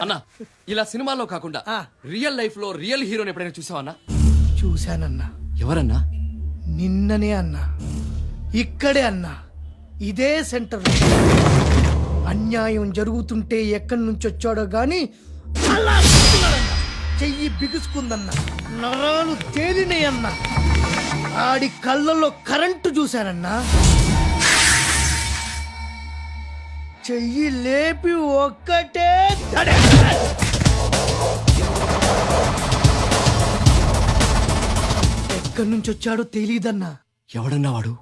అన్నా ఇలా సినిమాల్లో కాకుండా రియల్ లైఫ్ లో రియల్ హీరోని ఎప్పుడైనా చూసావన్నా? చూశానన్నా. ఎవరన్నా? నిన్ననే అన్నా, ఇక్కడే అన్నా, ఇదే సెంటర్. అన్యాయం జరుగుతుంటే ఎక్కడి నుంచి వచ్చాడో గాని అలా వస్తున్నాడన్నా. చెయ్యి బిగుసుకుందన్నా, నరాలు తేలినాయన్నా. ఆడి కళ్ళల్లో కరెంటు చూశానన్నా. చెయ్యి లేపి ఒక్కటే దడ. ఎక్కడి నుంచి వచ్చాడో తెలీదన్నా. ఎవడన్నా వాడు?